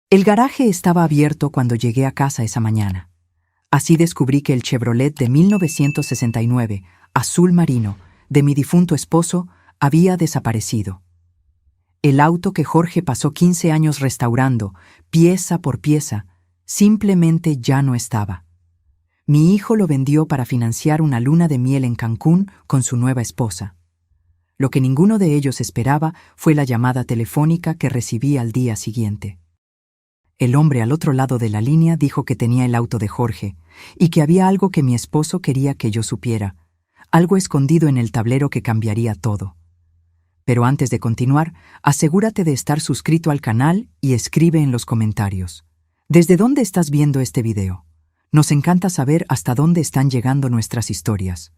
El garaje estaba abierto cuando llegué a casa esa mañana. Así descubrí que el Chevrolet de 1969, azul marino, de mi difunto esposo, había desaparecido. El auto que Jorge pasó 15 años restaurando, pieza por pieza, simplemente ya no estaba. Mi hijo lo vendió para financiar una luna de miel en Cancún con su nueva esposa. Lo que ninguno de ellos esperaba fue la llamada telefónica que recibí al día siguiente. El hombre al otro lado de la línea dijo que tenía el auto de Jorge y que había algo que mi esposo quería que yo supiera, algo escondido en el tablero que cambiaría todo. Pero antes de continuar, asegúrate de estar suscrito al canal y escribe en los comentarios. ¿Desde dónde estás viendo este video? Nos encanta saber hasta dónde están llegando nuestras historias.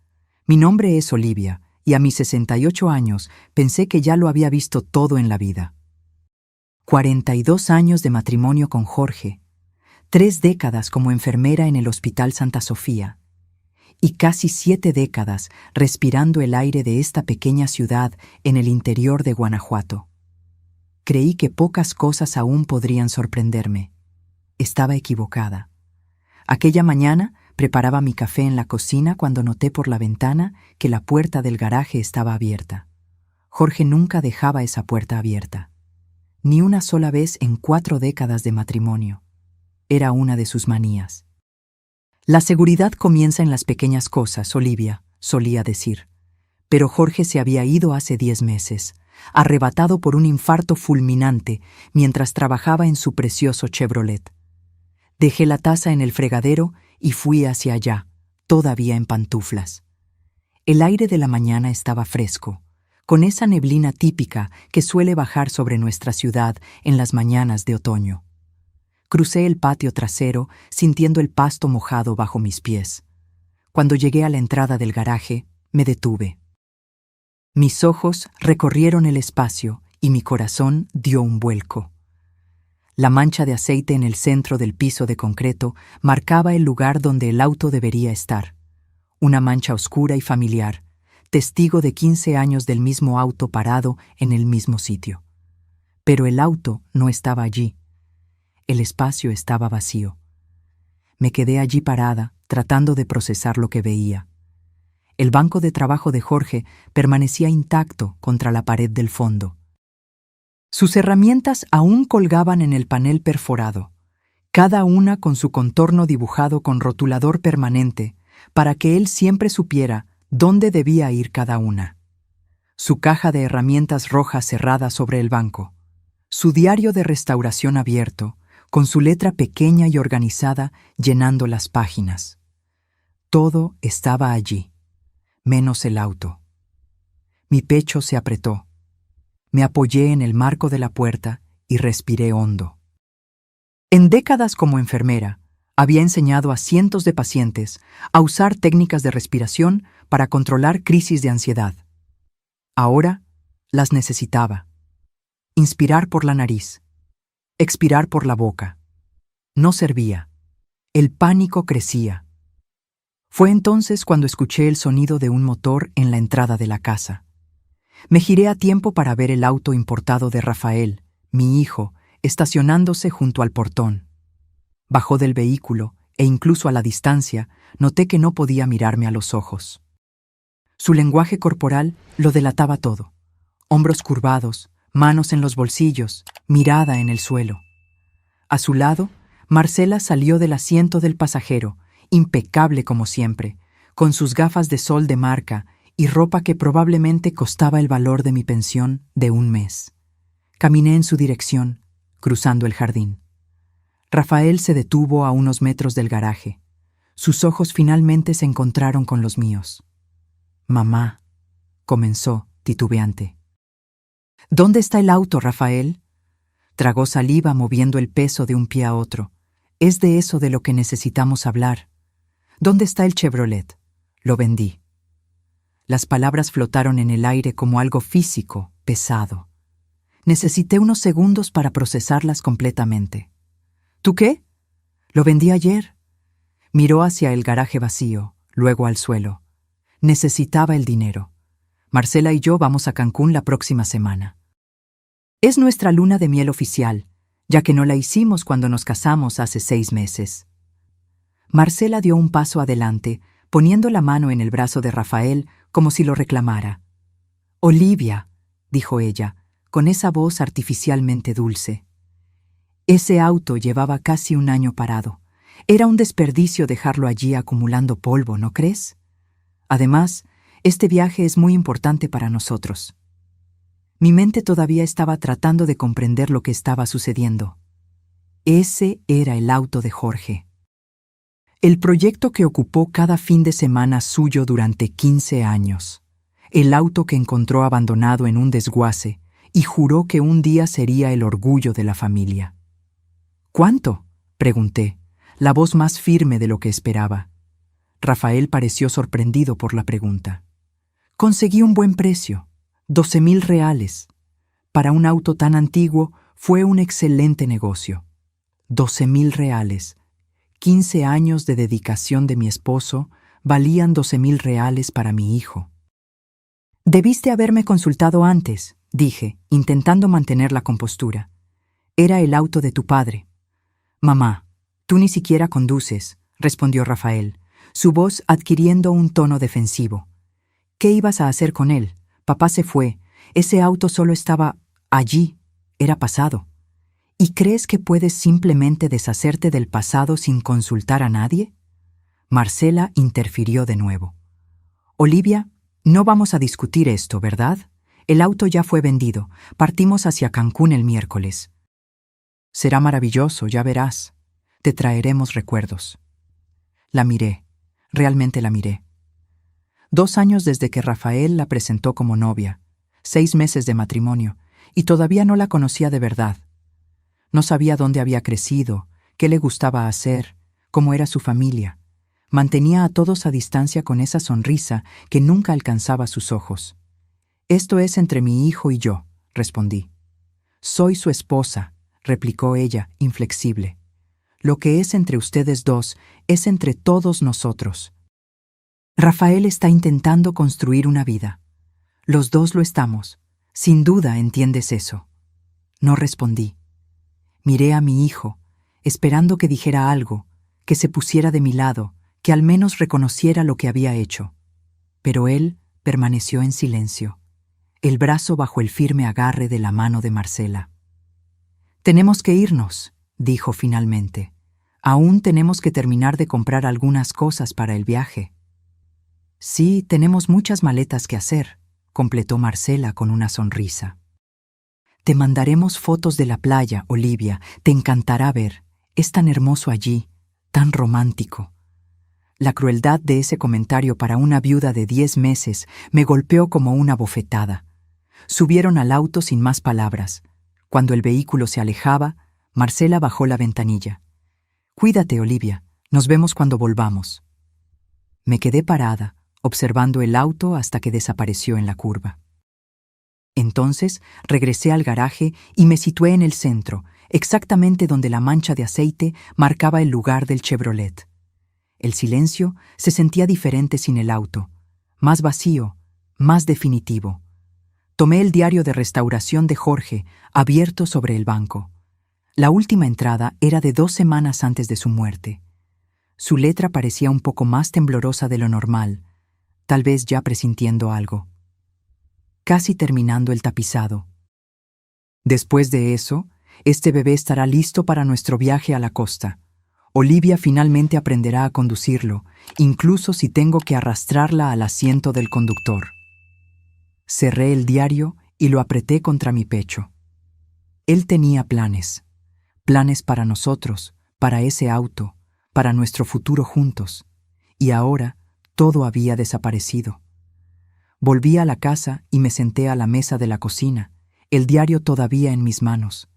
Mi nombre es Olivia y a mis 68 años pensé que ya lo había visto todo en la vida. 42 años de matrimonio con Jorge, 3 décadas como enfermera en el Hospital Santa Sofía y casi 7 décadas respirando el aire de esta pequeña ciudad en el interior de Guanajuato. Creí que pocas cosas aún podrían sorprenderme. Estaba equivocada. Aquella mañana preparaba mi café en la cocina cuando noté por la ventana que la puerta del garaje estaba abierta. Jorge nunca dejaba esa puerta abierta. Ni una sola vez en 4 décadas de matrimonio. Era una de sus manías. La seguridad comienza en las pequeñas cosas, Olivia, solía decir. Pero Jorge se había ido hace 10 meses, arrebatado por un infarto fulminante mientras trabajaba en su precioso Chevrolet. Dejé la taza en el fregadero y fui hacia allá, todavía en pantuflas. El aire de la mañana estaba fresco, con esa neblina típica que suele bajar sobre nuestra ciudad en las mañanas de otoño. Crucé el patio trasero, sintiendo el pasto mojado bajo mis pies. Cuando llegué a la entrada del garaje, me detuve. Mis ojos recorrieron el espacio y mi corazón dio un vuelco. La mancha de aceite en el centro del piso de concreto marcaba el lugar donde el auto debería estar. Una mancha oscura y familiar, testigo de 15 años del mismo auto parado en el mismo sitio. Pero el auto no estaba allí. El espacio estaba vacío. Me quedé allí parada, tratando de procesar lo que veía. El banco de trabajo de Jorge permanecía intacto contra la pared del fondo. Sus herramientas aún colgaban en el panel perforado, cada una con su contorno dibujado con rotulador permanente, para que él siempre supiera dónde debía ir cada una. Su caja de herramientas roja cerrada sobre el banco. Su diario de restauración abierto, con su letra pequeña y organizada llenando las páginas. Todo estaba allí, menos el auto. Mi pecho se apretó. Me apoyé en el marco de la puerta y respiré hondo. En décadas como enfermera, había enseñado a cientos de pacientes a usar técnicas de respiración para controlar crisis de ansiedad. Ahora las necesitaba. Inspirar por la nariz, expirar por la boca. No servía. El pánico crecía. Fue entonces cuando escuché el sonido de un motor en la entrada de la casa. Me giré a tiempo para ver el auto importado de Rafael, mi hijo, estacionándose junto al portón. Bajó del vehículo e incluso a la distancia noté que no podía mirarme a los ojos. Su lenguaje corporal lo delataba todo. Hombros curvados, manos en los bolsillos, mirada en el suelo. A su lado, Marcela salió del asiento del pasajero, impecable como siempre, con sus gafas de sol de marca y ropa que probablemente costaba el valor de mi pensión de un mes. Caminé en su dirección, cruzando el jardín. Rafael se detuvo a unos metros del garaje. Sus ojos finalmente se encontraron con los míos. «Mamá», comenzó, titubeante. «¿Dónde está el auto, Rafael?» Tragó saliva moviendo el peso de un pie a otro. «Es de eso de lo que necesitamos hablar. ¿Dónde está el Chevrolet?» «Lo vendí». Las palabras flotaron en el aire como algo físico, pesado. Necesité unos segundos para procesarlas completamente. ¿Tú qué? Lo vendí ayer. Miró hacia el garaje vacío, luego al suelo. Necesitaba el dinero. Marcela y yo vamos a Cancún la próxima semana. Es nuestra luna de miel oficial, ya que no la hicimos cuando nos casamos hace 6 meses. Marcela dio un paso adelante, poniendo la mano en el brazo de Rafael como si lo reclamara. «Olivia», dijo ella, con esa voz artificialmente dulce. Ese auto llevaba casi un año parado. Era un desperdicio dejarlo allí acumulando polvo, ¿no crees? Además, este viaje es muy importante para nosotros. Mi mente todavía estaba tratando de comprender lo que estaba sucediendo. Ese era el auto de Jorge. El proyecto que ocupó cada fin de semana suyo durante 15 años. El auto que encontró abandonado en un desguace y juró que un día sería el orgullo de la familia. «¿Cuánto?», pregunté, la voz más firme de lo que esperaba. Rafael pareció sorprendido por la pregunta. «Conseguí un buen precio, 12,000 reales. Para un auto tan antiguo fue un excelente negocio. 12,000 reales. 15 años de dedicación de mi esposo valían 12,000 reales para mi hijo». «Debiste haberme consultado antes», dije, intentando mantener la compostura. «Era el auto de tu padre». «Mamá, tú ni siquiera conduces», respondió Rafael, su voz adquiriendo un tono defensivo. «¿Qué ibas a hacer con él? Papá se fue. Ese auto solo estaba allí. Era pasado. ¿Y crees que puedes simplemente deshacerte del pasado sin consultar a nadie?». Marcela interfirió de nuevo. «Olivia, no vamos a discutir esto, ¿verdad? El auto ya fue vendido. Partimos hacia Cancún el miércoles». «Será maravilloso, ya verás. Te traeremos recuerdos». La miré. Realmente la miré. 2 años desde que Rafael la presentó como novia, 6 meses de matrimonio, y todavía no la conocía de verdad. No sabía dónde había crecido, qué le gustaba hacer, cómo era su familia. Mantenía a todos a distancia con esa sonrisa que nunca alcanzaba sus ojos. «Esto es entre mi hijo y yo», respondí. «Soy su esposa», replicó ella, inflexible. «Lo que es entre ustedes dos es entre todos nosotros». Rafael está intentando construir una vida. Los dos lo estamos. Sin duda entiendes eso. No respondí. Miré a mi hijo, esperando que dijera algo, que se pusiera de mi lado, que al menos reconociera lo que había hecho. Pero él permaneció en silencio, el brazo bajo el firme agarre de la mano de Marcela. «Tenemos que irnos», dijo finalmente. «Aún tenemos que terminar de comprar algunas cosas para el viaje». «Sí, tenemos muchas maletas que hacer», completó Marcela con una sonrisa. «Te mandaremos fotos de la playa, Olivia. Te encantará ver. Es tan hermoso allí, tan romántico». La crueldad de ese comentario para una viuda de 10 meses me golpeó como una bofetada. Subieron al auto sin más palabras. Cuando el vehículo se alejaba, Marcela bajó la ventanilla. «Cuídate, Olivia. Nos vemos cuando volvamos». Me quedé parada, observando el auto hasta que desapareció en la curva. Entonces regresé al garaje y me situé en el centro, exactamente donde la mancha de aceite marcaba el lugar del Chevrolet. El silencio se sentía diferente sin el auto, más vacío, más definitivo. Tomé el diario de restauración de Jorge, abierto sobre el banco. La última entrada era de 2 semanas antes de su muerte. Su letra parecía un poco más temblorosa de lo normal, tal vez ya presintiendo algo. Casi terminando el tapizado. «Después de eso, este bebé estará listo para nuestro viaje a la costa. Olivia finalmente aprenderá a conducirlo, incluso si tengo que arrastrarla al asiento del conductor». Cerré el diario y lo apreté contra mi pecho. Él tenía planes. Planes para nosotros, para ese auto, para nuestro futuro juntos. Y ahora todo había desaparecido. Volví a la casa y me senté a la mesa de la cocina, el diario todavía en mis manos.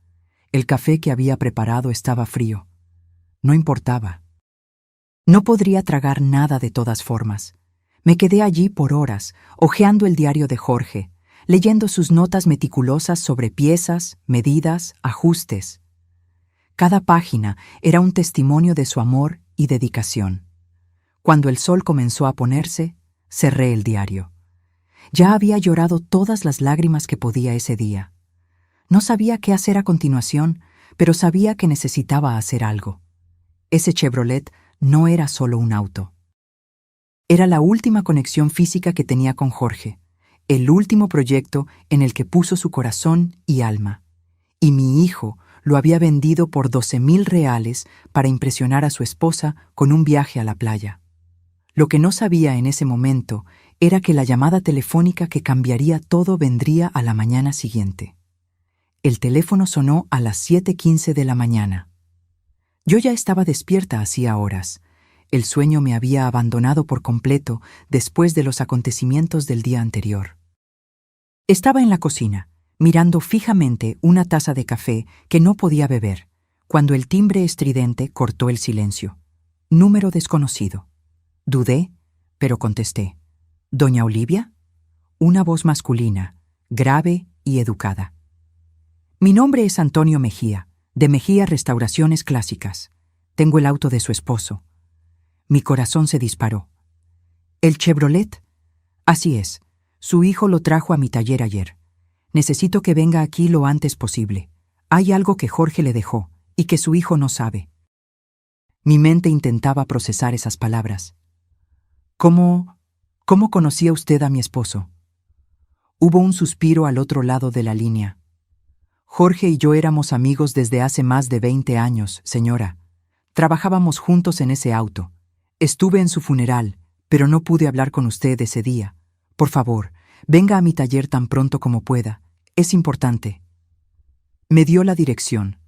El café que había preparado estaba frío. No importaba. No podría tragar nada de todas formas. Me quedé allí por horas, hojeando el diario de Jorge, leyendo sus notas meticulosas sobre piezas, medidas, ajustes. Cada página era un testimonio de su amor y dedicación. Cuando el sol comenzó a ponerse, cerré el diario. Ya había llorado todas las lágrimas que podía ese día. No sabía qué hacer a continuación, pero sabía que necesitaba hacer algo. Ese Chevrolet no era solo un auto. Era la última conexión física que tenía con Jorge, el último proyecto en el que puso su corazón y alma. Y mi hijo lo había vendido por 12,000 reales para impresionar a su esposa con un viaje a la playa. Lo que no sabía en ese momento era que la llamada telefónica que cambiaría todo vendría a la mañana siguiente. El teléfono sonó a las 7:15 de la mañana. Yo ya estaba despierta hacía horas. El sueño me había abandonado por completo después de los acontecimientos del día anterior. Estaba en la cocina, mirando fijamente una taza de café que no podía beber, cuando el timbre estridente cortó el silencio. Número desconocido. Dudé, pero contesté. ¿Doña Olivia? Una voz masculina, grave y educada. Mi nombre es Antonio Mejía, de Mejía Restauraciones Clásicas. Tengo el auto de su esposo. Mi corazón se disparó. ¿El Chevrolet? Así es. Su hijo lo trajo a mi taller ayer. Necesito que venga aquí lo antes posible. Hay algo que Jorge le dejó y que su hijo no sabe. Mi mente intentaba procesar esas palabras. ¿Cómo conocía usted a mi esposo? Hubo un suspiro al otro lado de la línea. Jorge y yo éramos amigos desde hace más de 20 años, señora. Trabajábamos juntos en ese auto. Estuve en su funeral, pero no pude hablar con usted ese día. Por favor, venga a mi taller tan pronto como pueda. Es importante. Me dio la dirección.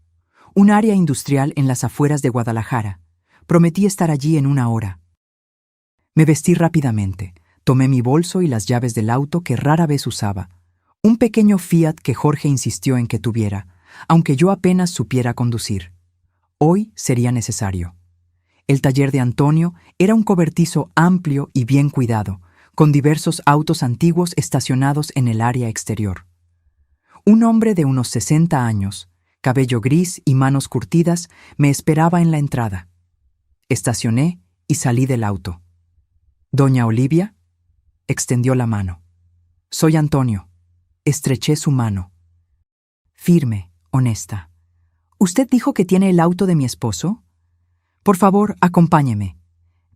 Un área industrial en las afueras de Guadalajara. Prometí estar allí en 1 hora. Me vestí rápidamente. Tomé mi bolso y las llaves del auto que rara vez usaba. Un pequeño Fiat que Jorge insistió en que tuviera, aunque yo apenas supiera conducir. Hoy sería necesario. El taller de Antonio era un cobertizo amplio y bien cuidado, con diversos autos antiguos estacionados en el área exterior. Un hombre de unos 60 años, cabello gris y manos curtidas, me esperaba en la entrada. Estacioné y salí del auto. ¿Doña Olivia? Extendió la mano. Soy Antonio. Estreché su mano. Firme, honesta. ¿Usted dijo que tiene el auto de mi esposo? Por favor, acompáñeme.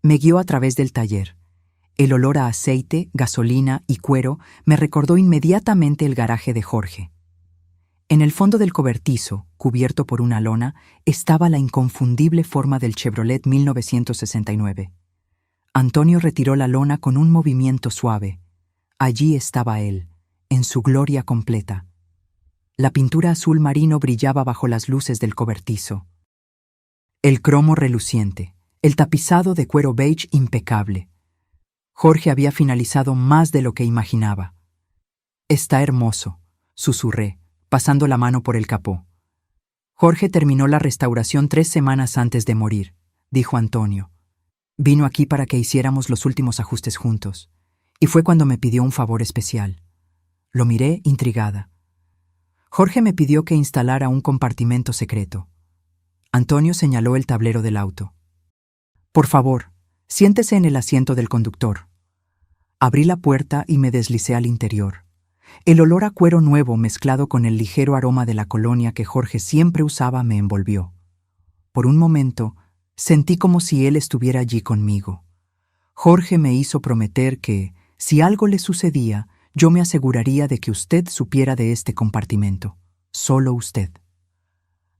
Me guió a través del taller. El olor a aceite, gasolina y cuero me recordó inmediatamente el garaje de Jorge. En el fondo del cobertizo, cubierto por una lona, estaba la inconfundible forma del Chevrolet 1969. Antonio retiró la lona con un movimiento suave. Allí estaba él, en su gloria completa. La pintura azul marino brillaba bajo las luces del cobertizo. El cromo reluciente, el tapizado de cuero beige impecable. Jorge había finalizado más de lo que imaginaba. Está hermoso, susurré, pasando la mano por el capó. Jorge terminó la restauración 3 semanas antes de morir, dijo Antonio. Vino aquí para que hiciéramos los últimos ajustes juntos, y fue cuando me pidió un favor especial. Lo miré intrigada. Jorge me pidió que instalara un compartimento secreto. Antonio señaló el tablero del auto. Por favor, siéntese en el asiento del conductor. Abrí la puerta y me deslicé al interior. El olor a cuero nuevo mezclado con el ligero aroma de la colonia que Jorge siempre usaba me envolvió. Por un momento, sentí como si él estuviera allí conmigo. Jorge me hizo prometer que, si algo le sucedía, yo me aseguraría de que usted supiera de este compartimento. Solo usted.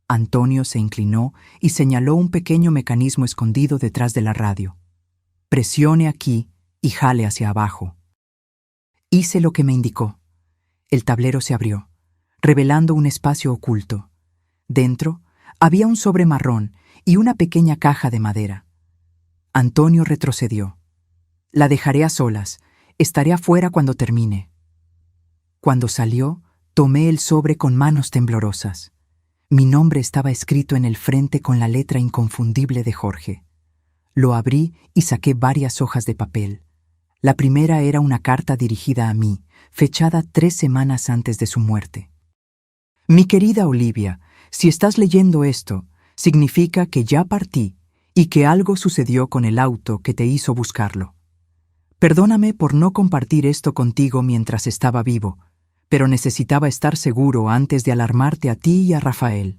Antonio se inclinó y señaló un pequeño mecanismo escondido detrás de la radio. Presione aquí y jale hacia abajo. Hice lo que me indicó. El tablero se abrió, revelando un espacio oculto. Dentro había un sobre marrón y una pequeña caja de madera. Antonio retrocedió. La dejaré a solas. Estaré afuera cuando termine. Cuando salió, tomé el sobre con manos temblorosas. Mi nombre estaba escrito en el frente con la letra inconfundible de Jorge. Lo abrí y saqué varias hojas de papel. La primera era una carta dirigida a mí, fechada 3 semanas antes de su muerte. Mi querida Olivia, si estás leyendo esto, significa que ya partí y que algo sucedió con el auto que te hizo buscarlo. Perdóname por no compartir esto contigo mientras estaba vivo, pero necesitaba estar seguro antes de alarmarte a ti y a Rafael.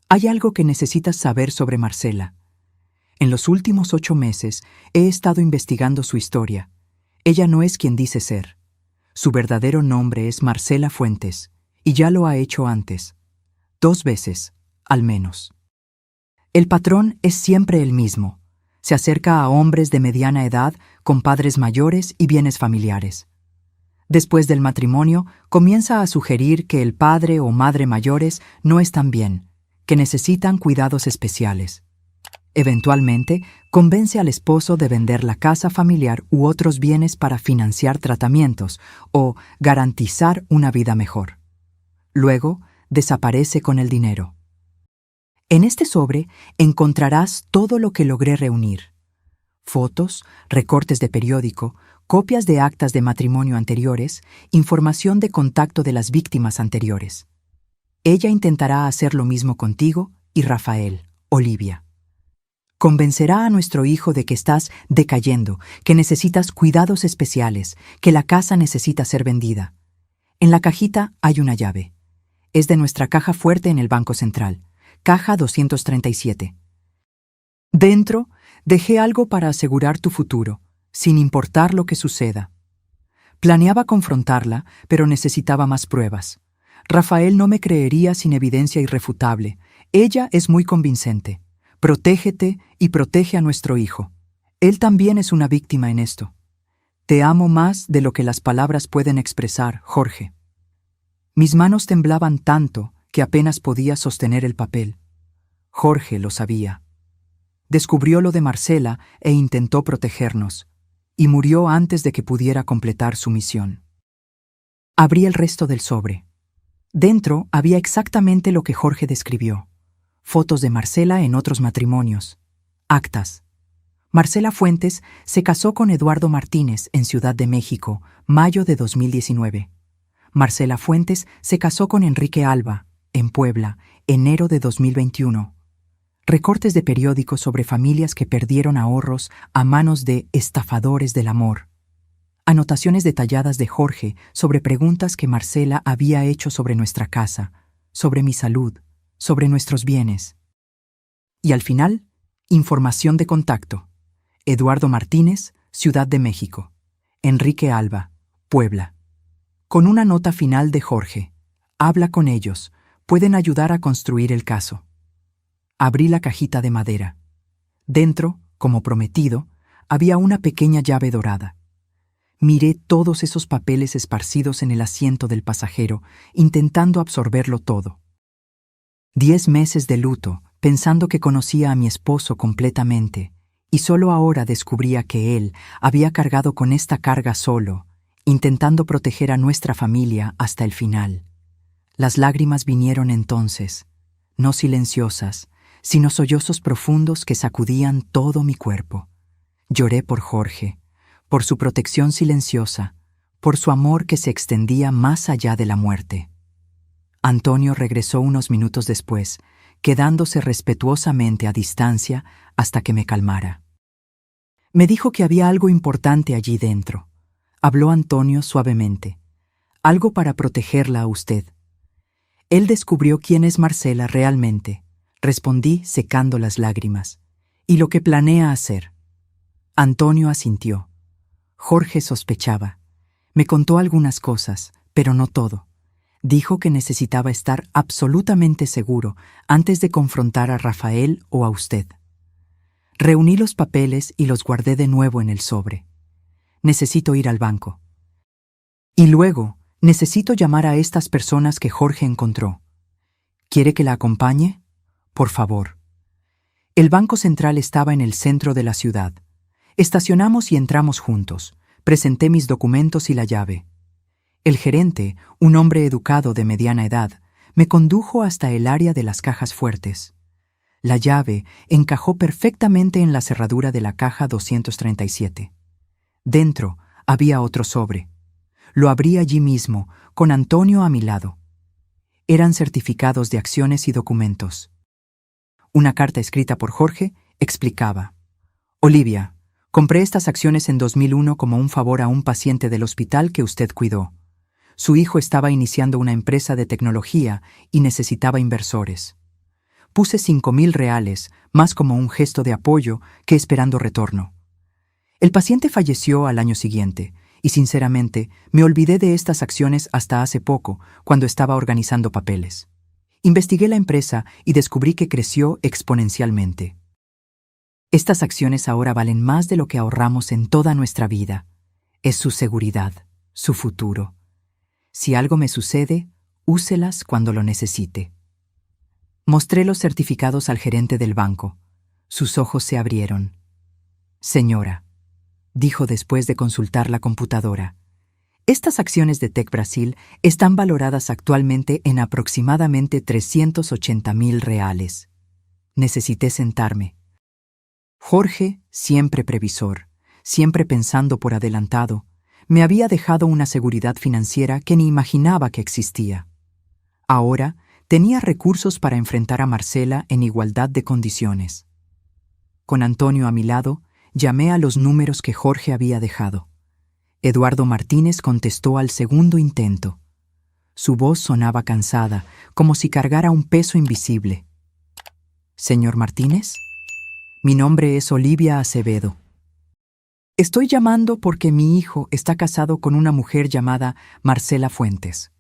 Hay algo que necesitas saber sobre Marcela. En los últimos 8 meses he estado investigando su historia. Ella no es quien dice ser. Su verdadero nombre es Marcela Fuentes, y ya lo ha hecho antes. 2 veces, al menos. El patrón es siempre el mismo. Se acerca a hombres de mediana edad con padres mayores y bienes familiares. Después del matrimonio, comienza a sugerir que el padre o madre mayores no están bien, que necesitan cuidados especiales. Eventualmente, convence al esposo de vender la casa familiar u otros bienes para financiar tratamientos o garantizar una vida mejor. Luego, desaparece con el dinero. En este sobre encontrarás todo lo que logré reunir: fotos, recortes de periódico, copias de actas de matrimonio anteriores, información de contacto de las víctimas anteriores. Ella intentará hacer lo mismo contigo y Rafael, Olivia. Convencerá a nuestro hijo de que estás decayendo, que necesitas cuidados especiales, que la casa necesita ser vendida. En la cajita hay una llave. Es de nuestra caja fuerte en el Banco Central, caja 237. Dentro, dejé algo para asegurar tu futuro, sin importar lo que suceda. Planeaba confrontarla, pero necesitaba más pruebas. Rafael no me creería sin evidencia irrefutable. Ella es muy convincente. Protégete y protege a nuestro hijo. Él también es una víctima en esto. Te amo más de lo que las palabras pueden expresar, Jorge. Mis manos temblaban tanto que apenas podía sostener el papel. Jorge lo sabía. Descubrió lo de Marcela e intentó protegernos, y murió antes de que pudiera completar su misión. Abrí el resto del sobre. Dentro había exactamente lo que Jorge describió: fotos de Marcela en otros matrimonios, actas. Marcela Fuentes se casó con Eduardo Martínez en Ciudad de México, mayo de 2019. Marcela Fuentes se casó con Enrique Alba, en Puebla, enero de 2021. Recortes de periódicos sobre familias que perdieron ahorros a manos de estafadores del amor. Anotaciones detalladas de Jorge sobre preguntas que Marcela había hecho sobre nuestra casa, sobre mi salud, sobre nuestros bienes. Y al final, información de contacto: Eduardo Martínez, Ciudad de México; Enrique Alba, Puebla. Con una nota final de Jorge: habla con ellos, pueden ayudar a construir el caso. Abrí la cajita de madera. Dentro, como prometido, había una pequeña llave dorada. Miré todos esos papeles esparcidos en el asiento del pasajero, intentando absorberlo todo. 10 meses de luto, pensando que conocía a mi esposo completamente, y solo ahora descubría que él había cargado con esta carga solo, intentando proteger a nuestra familia hasta el final. Las lágrimas vinieron entonces, no silenciosas, sino sollozos profundos que sacudían todo mi cuerpo. Lloré por Jorge, por su protección silenciosa, por su amor que se extendía más allá de la muerte. Antonio regresó unos minutos después, quedándose respetuosamente a distancia hasta que me calmara. Me dijo que había algo importante allí dentro. Habló Antonio suavemente. Algo para protegerla a usted. Él descubrió quién es Marcela realmente, respondí secando las lágrimas. Y lo que planea hacer. Antonio asintió. Jorge sospechaba. Me contó algunas cosas, pero no todo. Dijo que necesitaba estar absolutamente seguro antes de confrontar a Rafael o a usted. Reuní los papeles y los guardé de nuevo en el sobre. Necesito ir al banco. Y luego, necesito llamar a estas personas que Jorge encontró. ¿Quiere que la acompañe? Por favor. El Banco Central estaba en el centro de la ciudad. Estacionamos y entramos juntos. Presenté mis documentos y la llave. El gerente, un hombre educado de mediana edad, me condujo hasta el área de las cajas fuertes. La llave encajó perfectamente en la cerradura de la caja 237. Dentro había otro sobre. Lo abrí allí mismo, con Antonio a mi lado. Eran certificados de acciones y documentos. Una carta escrita por Jorge explicaba: Olivia, compré estas acciones en 2001 como un favor a un paciente del hospital que usted cuidó. Su hijo estaba iniciando una empresa de tecnología y necesitaba inversores. Puse 5.000 reales, más como un gesto de apoyo que esperando retorno. El paciente falleció al año siguiente, y sinceramente me olvidé de estas acciones hasta hace poco, cuando estaba organizando papeles. Investigué la empresa y descubrí que creció exponencialmente. Estas acciones ahora valen más de lo que ahorramos en toda nuestra vida. Es su seguridad, su futuro. Si algo me sucede, úselas cuando lo necesite. Mostré los certificados al gerente del banco. Sus ojos se abrieron. Señora, dijo después de consultar la computadora, estas acciones de Tech Brasil están valoradas actualmente en aproximadamente 380.000 reales. Necesité sentarme. Jorge, siempre previsor, siempre pensando por adelantado, me había dejado una seguridad financiera que ni imaginaba que existía. Ahora tenía recursos para enfrentar a Marcela en igualdad de condiciones. Con Antonio a mi lado, llamé a los números que Jorge había dejado. Eduardo Martínez contestó al segundo intento. Su voz sonaba cansada, como si cargara un peso invisible. «¿Señor Martínez? Mi nombre es Olivia Acevedo. Estoy llamando porque mi hijo está casado con una mujer llamada Marcela Fuentes».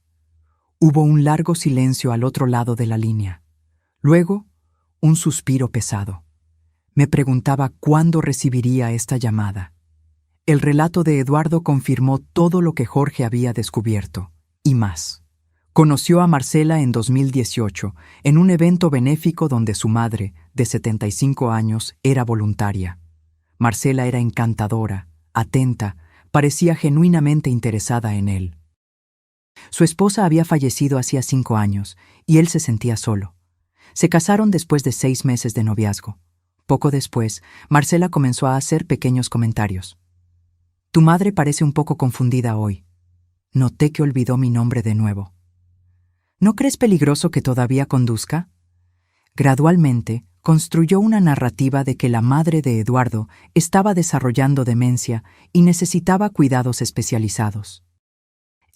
Hubo un largo silencio al otro lado de la línea. Luego, un suspiro pesado. Me preguntaba cuándo recibiría esta llamada. El relato de Eduardo confirmó todo lo que Jorge había descubierto, y más. Conoció a Marcela en 2018, en un evento benéfico donde su madre, de 75 años, era voluntaria. Marcela era encantadora, atenta, parecía genuinamente interesada en él. Su esposa había fallecido hacía 5 años, y él se sentía solo. Se casaron después de 6 meses de noviazgo. Poco después, Marcela comenzó a hacer pequeños comentarios. «Tu madre parece un poco confundida hoy. Noté que olvidó mi nombre de nuevo. ¿No crees peligroso que todavía conduzca?» Gradualmente, construyó una narrativa de que la madre de Eduardo estaba desarrollando demencia y necesitaba cuidados especializados.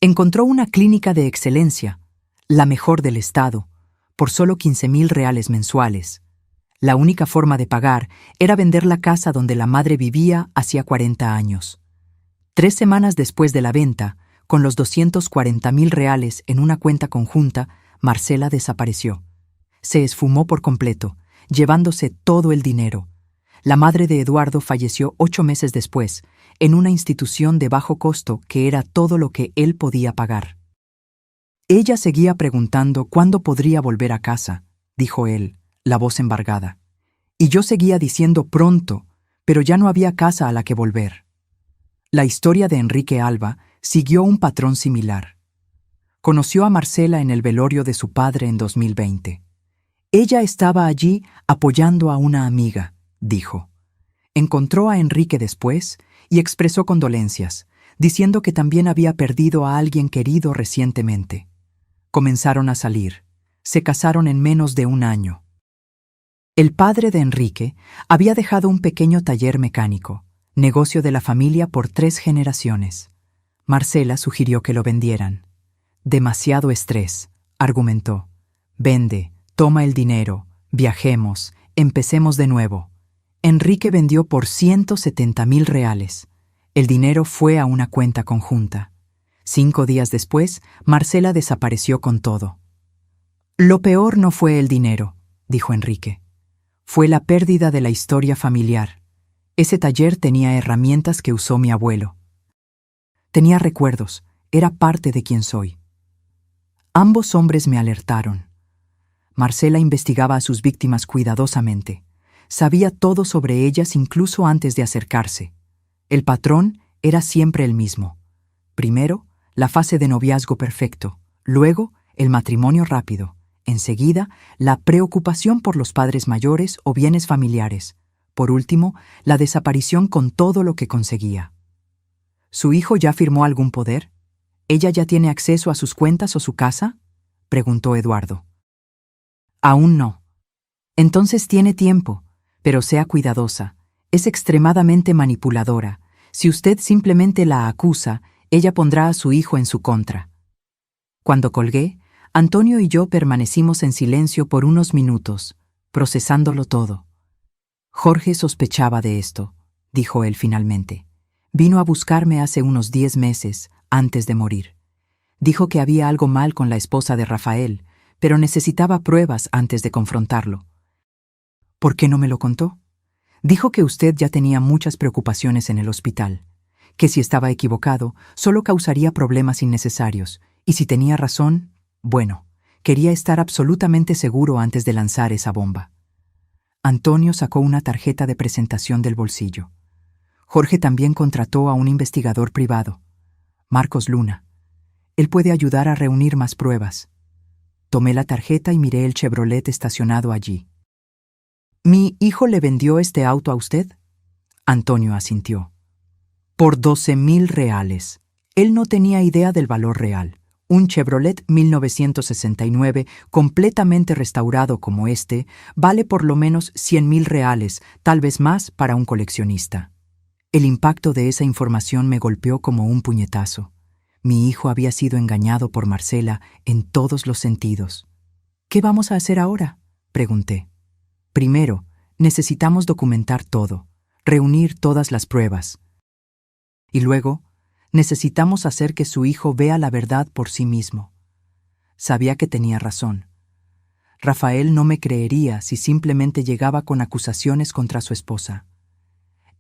Encontró una clínica de excelencia, la mejor del estado, por solo 15.000 reales mensuales. La única forma de pagar era vender la casa donde la madre vivía hacía 40 años. 3 semanas después de la venta, con los 240.000 reales en una cuenta conjunta, Marcela desapareció. Se esfumó por completo, llevándose todo el dinero. La madre de Eduardo falleció 8 meses después, en una institución de bajo costo que era todo lo que él podía pagar. Ella seguía preguntando cuándo podría volver a casa, dijo él, la voz embargada. Y yo seguía diciendo pronto, pero ya no había casa a la que volver. La historia de Enrique Alba siguió un patrón similar. Conoció a Marcela en el velorio de su padre en 2020. Ella estaba allí apoyando a una amiga, dijo. Encontró a Enrique después y expresó condolencias, diciendo que también había perdido a alguien querido recientemente. Comenzaron a salir. Se casaron en menos de 1 año. El padre de Enrique había dejado un pequeño taller mecánico, negocio de la familia por 3 generaciones. Marcela sugirió que lo vendieran. Demasiado estrés, argumentó. Vende, toma el dinero, viajemos, empecemos de nuevo. Enrique vendió por 170.000 reales. El dinero fue a una cuenta conjunta. 5 días después, Marcela desapareció con todo. Lo peor no fue el dinero, dijo Enrique. Fue la pérdida de la historia familiar. Ese taller tenía herramientas que usó mi abuelo. Tenía recuerdos, era parte de quien soy. Ambos hombres me alertaron. Marcela investigaba a sus víctimas cuidadosamente. Sabía todo sobre ellas incluso antes de acercarse. El patrón era siempre el mismo. Primero, la fase de noviazgo perfecto. Luego, el matrimonio rápido. Enseguida, la preocupación por los padres mayores o bienes familiares. Por último, la desaparición con todo lo que conseguía. ¿Su hijo ya firmó algún poder? ¿Ella ya tiene acceso a sus cuentas o su casa?, preguntó Eduardo. Aún no. Entonces tiene tiempo, pero sea cuidadosa. Es extremadamente manipuladora. Si usted simplemente la acusa, ella pondrá a su hijo en su contra. Cuando colgué, Antonio y yo permanecimos en silencio por unos minutos. procesándolo todo. Jorge sospechaba de esto, dijo él finalmente. Vino a buscarme hace unos 10 meses, antes de morir. Dijo que había algo mal con la esposa de Rafael, pero necesitaba pruebas antes de confrontarlo. ¿Por qué no me lo contó? Dijo que usted ya tenía muchas preocupaciones en el hospital, que si estaba equivocado, solo causaría problemas innecesarios, y si tenía razón, bueno, quería estar absolutamente seguro antes de lanzar esa bomba. Antonio sacó una tarjeta de presentación del bolsillo. Jorge también contrató a un investigador privado, Marcos Luna. Él puede ayudar a reunir más pruebas. Tomé la tarjeta y miré el Chevrolet estacionado allí. ¿Mi hijo le vendió este auto a usted? Antonio asintió. Por 12,000 reales. Él no tenía idea del valor real. Un Chevrolet 1969, completamente restaurado como este, vale por lo menos 100,000 reales, tal vez más para un coleccionista. El impacto de esa información me golpeó como un puñetazo. Mi hijo había sido engañado por Marcela en todos los sentidos. ¿Qué vamos a hacer ahora?, pregunté. Primero, necesitamos documentar todo, reunir todas las pruebas. Y luego, necesitamos hacer que su hijo vea la verdad por sí mismo. Sabía que tenía razón. Rafael no me creería si simplemente llegaba con acusaciones contra su esposa.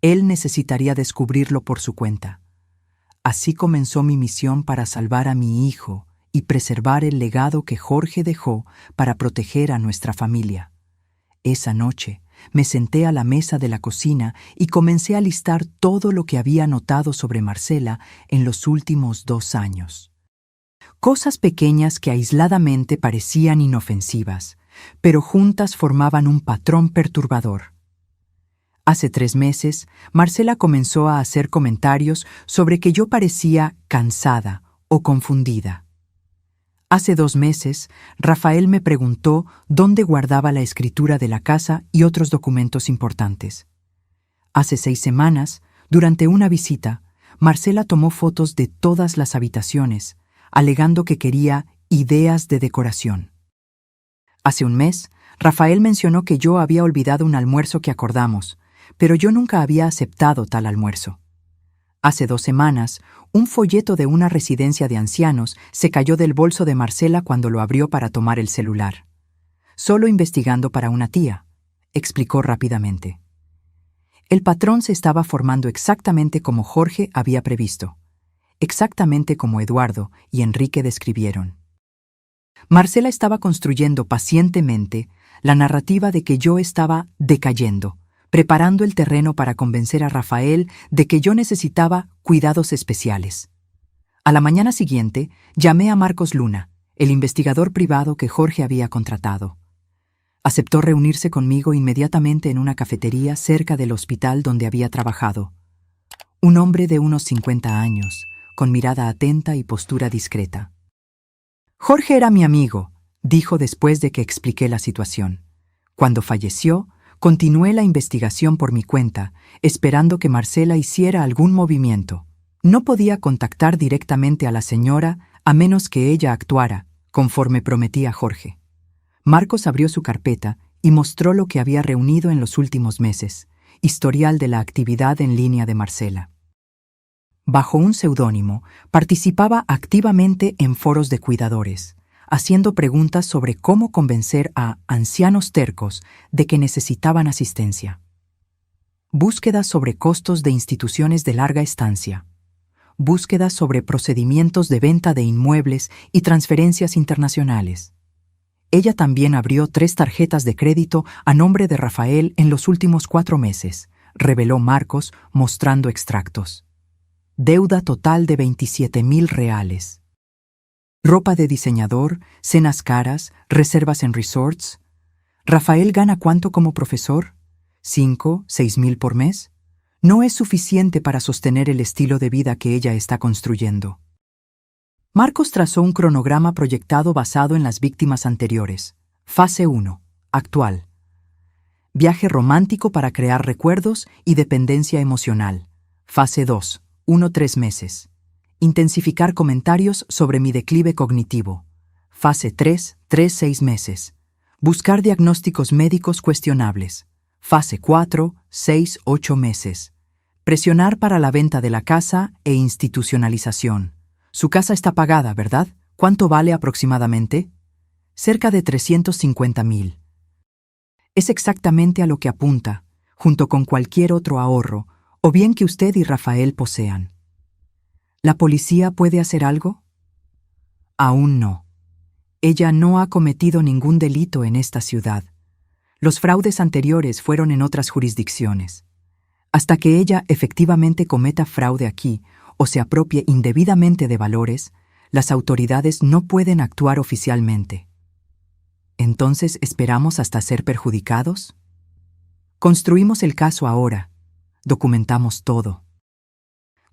Él necesitaría descubrirlo por su cuenta. Así comenzó mi misión para salvar a mi hijo y preservar el legado que Jorge dejó para proteger a nuestra familia. Esa noche, me senté a la mesa de la cocina y comencé a listar todo lo que había notado sobre Marcela en los últimos 2 años. Cosas pequeñas que aisladamente parecían inofensivas, pero juntas formaban un patrón perturbador. Hace 3 meses, Marcela comenzó a hacer comentarios sobre que yo parecía cansada o confundida. Hace 2 meses, Rafael me preguntó dónde guardaba la escritura de la casa y otros documentos importantes. Hace 6 semanas, durante una visita, Marcela tomó fotos de todas las habitaciones, alegando que quería ideas de decoración. Hace 1 mes, Rafael mencionó que yo había olvidado un almuerzo que acordamos, pero yo nunca había aceptado tal almuerzo. Hace 2 semanas, un folleto de una residencia de ancianos se cayó del bolso de Marcela cuando lo abrió para tomar el celular. Solo investigando para una tía, explicó rápidamente. El patrón se estaba formando exactamente como Jorge había previsto, exactamente como Eduardo y Enrique describieron. Marcela estaba construyendo pacientemente la narrativa de que yo estaba decayendo, preparando el terreno para convencer a Rafael de que yo necesitaba cuidados especiales. A la mañana siguiente, llamé a Marcos Luna, el investigador privado que Jorge había contratado. Aceptó reunirse conmigo inmediatamente en una cafetería cerca del hospital donde había trabajado. Un hombre de unos 50 años, con mirada atenta y postura discreta. Jorge era mi amigo, dijo después de que expliqué la situación. Cuando falleció, continué la investigación por mi cuenta, esperando que Marcela hiciera algún movimiento. No podía contactar directamente a la señora a menos que ella actuara, conforme prometía Jorge. Marcos abrió su carpeta y mostró lo que había reunido en los últimos meses, historial de la actividad en línea de Marcela. Bajo un seudónimo, participaba activamente en foros de cuidadores, haciendo preguntas sobre cómo convencer a ancianos tercos de que necesitaban asistencia. Búsquedas sobre costos de instituciones de larga estancia. Búsquedas sobre procedimientos de venta de inmuebles y transferencias internacionales. Ella también abrió 3 tarjetas de crédito a nombre de Rafael en los últimos 4 meses, reveló Marcos mostrando extractos. Deuda total de 27,000 reales. Ropa de diseñador, cenas caras, reservas en resorts. ¿Rafael gana cuánto como profesor? ¿5, 6,000 por mes? No es suficiente para sostener el estilo de vida que ella está construyendo. Marcos trazó un cronograma proyectado basado en las víctimas anteriores. Fase 1. Actual. Viaje romántico para crear recuerdos y dependencia emocional. Fase 2. 1-3 meses. Intensificar comentarios sobre mi declive cognitivo. Fase 3, 3-6 meses. Buscar diagnósticos médicos cuestionables. Fase 4, 6, 8 meses. Presionar para la venta de la casa e institucionalización. Su casa está pagada, ¿verdad? ¿Cuánto vale aproximadamente? Cerca de 350,000. Es exactamente a lo que apunta, junto con cualquier otro ahorro, o bien que usted y Rafael posean. ¿La policía puede hacer algo? Aún no. Ella no ha cometido ningún delito en esta ciudad. Los fraudes anteriores fueron en otras jurisdicciones. Hasta que ella efectivamente cometa fraude aquí o se apropie indebidamente de valores, las autoridades no pueden actuar oficialmente. ¿Entonces esperamos hasta ser perjudicados? Construimos el caso ahora. Documentamos todo.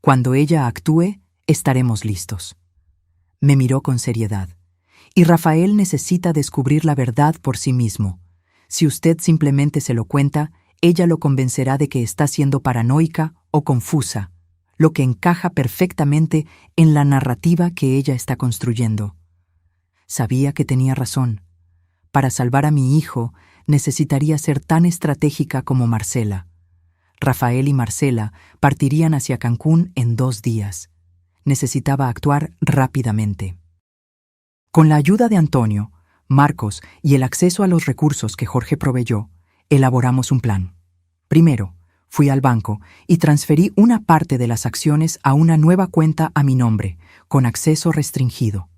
Cuando ella actúe, estaremos listos. Me miró con seriedad. Y Rafael necesita descubrir la verdad por sí mismo. Si usted simplemente se lo cuenta, ella lo convencerá de que está siendo paranoica o confusa, lo que encaja perfectamente en la narrativa que ella está construyendo. Sabía que tenía razón. Para salvar a mi hijo, necesitaría ser tan estratégica como Marcela. Rafael y Marcela partirían hacia Cancún en 2 días. Necesitaba actuar rápidamente. Con la ayuda de Antonio, Marcos y el acceso a los recursos que Jorge proveyó, elaboramos un plan. Primero, fui al banco y transferí una parte de las acciones a una nueva cuenta a mi nombre, con acceso restringido.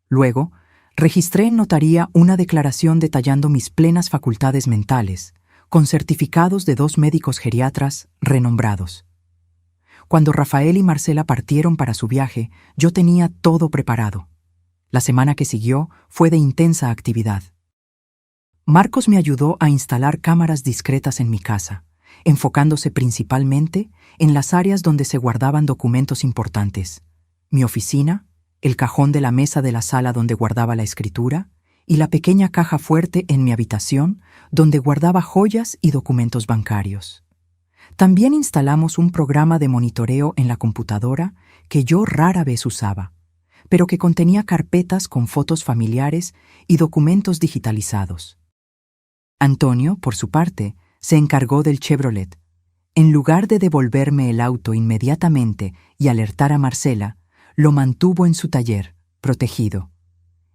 Luego, registré en notaría una declaración detallando mis plenas facultades mentales, con certificados de 2 médicos geriatras renombrados. Cuando Rafael y Marcela partieron para su viaje, yo tenía todo preparado. La semana que siguió fue de intensa actividad. Marcos me ayudó a instalar cámaras discretas en mi casa, enfocándose principalmente en las áreas donde se guardaban documentos importantes: mi oficina, el cajón de la mesa de la sala donde guardaba la escritura y la pequeña caja fuerte en mi habitación donde guardaba joyas y documentos bancarios. También instalamos un programa de monitoreo en la computadora que yo rara vez usaba, pero que contenía carpetas con fotos familiares y documentos digitalizados. Antonio, por su parte, se encargó del Chevrolet. En lugar de devolverme el auto inmediatamente y alertar a Marcela, lo mantuvo en su taller, protegido.